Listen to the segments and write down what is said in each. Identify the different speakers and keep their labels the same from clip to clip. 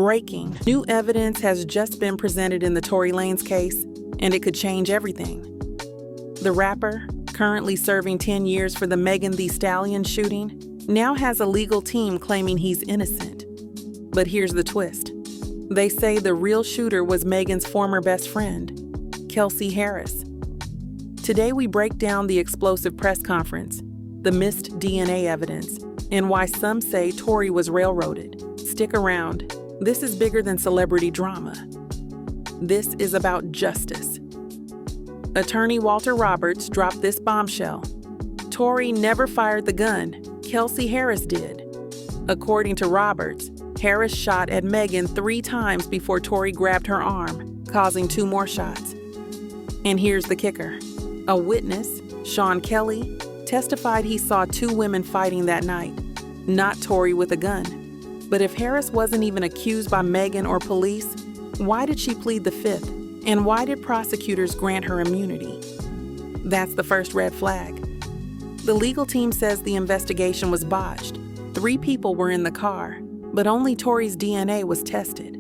Speaker 1: Breaking. New evidence has just been presented in the Tory Lanez case, and it could change everything. The rapper, currently serving 10 years for the Megan Thee Stallion shooting, now has a legal team claiming he's innocent. But here's the twist. They say the real shooter was Megan's former best friend, Kelsey Harris. Today we break down the explosive press conference, the missed DNA evidence, and why some say Tory was railroaded. Stick around. This is bigger than celebrity drama. This is about justice. Attorney Walter Roberts dropped this bombshell. Tory never fired the gun. Kelsey Harris did. According to Roberts, Harris shot at Megan 3 times before Tory grabbed her arm, causing 2 more shots. And here's the kicker. A witness, Sean Kelly, testified he saw 2 women fighting that night, not Tory with a gun. But if Harris wasn't even accused by Megan or police, why did she plead the 5th? And why did prosecutors grant her immunity? That's the first red flag. The legal team says the investigation was botched. 3 people were in the car, but only Tory's DNA was tested.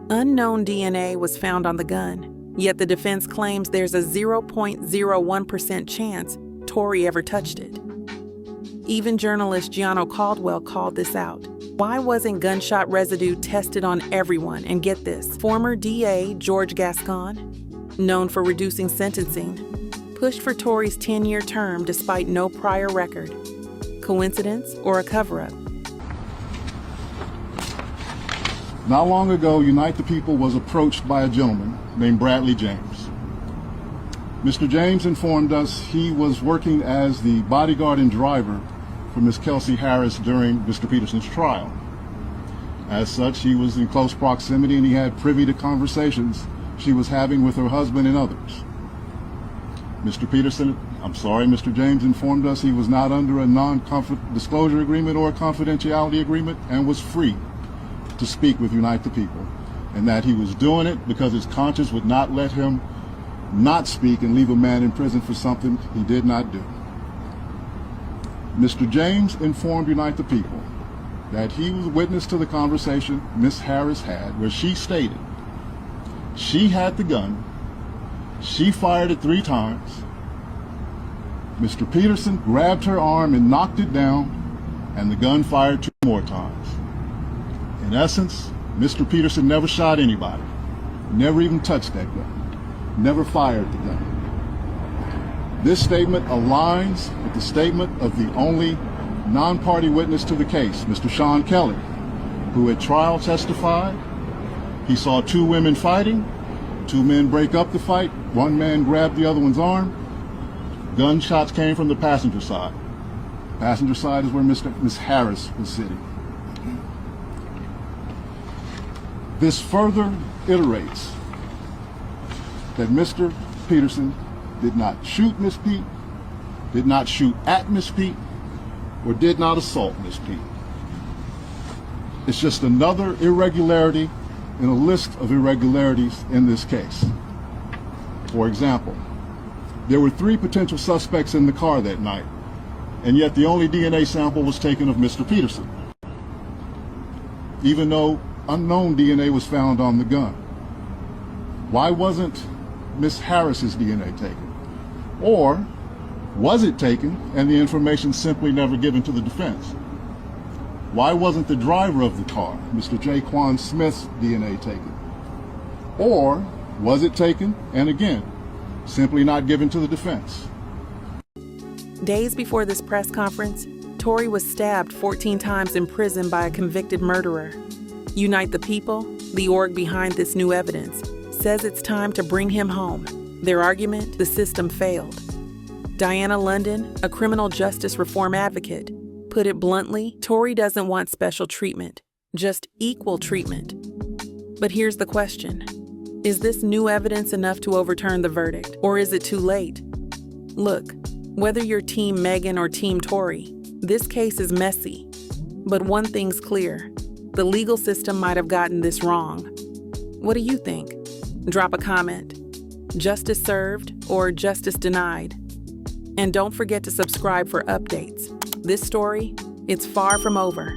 Speaker 1: Unknown DNA was found on the gun, yet the defense claims there's a 0.01% chance Tory ever touched it. Even journalist Gianno Caldwell called this out. Why wasn't gunshot residue tested on everyone? And get this, former DA George Gascón, known for reducing sentencing, pushed for Tory's 10-year term despite no prior record. Coincidence or a cover-up?
Speaker 2: Not long ago, Unite the People was approached by a gentleman named Bradley James. Mr. James informed us he was working as the bodyguard and driver for Ms. Kelsey Harris during Mr. Peterson's trial. As such, he was in close proximity and he had privy to conversations she was having with her husband and others. Mr. James informed us he was not under a non-disclosure agreement or a confidentiality agreement and was free to speak with Unite the People, and that he was doing it because his conscience would not let him not speak and leave a man in prison for something he did not do. Mr. James informed Unite the People that he was witness to the conversation Ms. Harris had, where she stated she had the gun, she fired it 3 times, Mr. Peterson grabbed her arm and knocked it down, and the gun fired 2 more times. In essence, Mr. Peterson never shot anybody, never even touched that gun, never fired the gun. This statement aligns with the statement of the only non-party witness to the case, Mr. Sean Kelly, who at trial testified he saw 2 women fighting, 2 men break up the fight, 1 man grabbed the other one's arm. Gunshots came from the passenger side. Passenger side is where Ms. Harris was sitting. This further iterates that Mr. Peterson did not shoot Miss Pete, did not shoot at Miss Pete, or did not assault Miss Pete. It's just another irregularity in a list of irregularities in this case. For example, there were 3 potential suspects in the car that night, and yet the only DNA sample was taken of Mr. Peterson, even though unknown DNA was found on the gun. Why wasn't Miss Harris's DNA taken? Or was it taken and the information simply never given to the defense? Why wasn't the driver of the car, Mr. Jaquan Smith's DNA taken? Or was it taken and again, simply not given to the defense?
Speaker 1: Days before this press conference, Tory was stabbed 14 times in prison by a convicted murderer. Unite the People, the org behind this new evidence, says it's time to bring him home. Their argument, the system failed. Diana London, a criminal justice reform advocate, put it bluntly, Tory doesn't want special treatment, just equal treatment. But here's the question. Is this new evidence enough to overturn the verdict, or is it too late? Look, whether you're Team Megan or Team Tory, this case is messy. But one thing's clear, the legal system might have gotten this wrong. What do you think? Drop a comment. Justice served or justice denied? And don't forget to subscribe for updates. This story, it's far from over.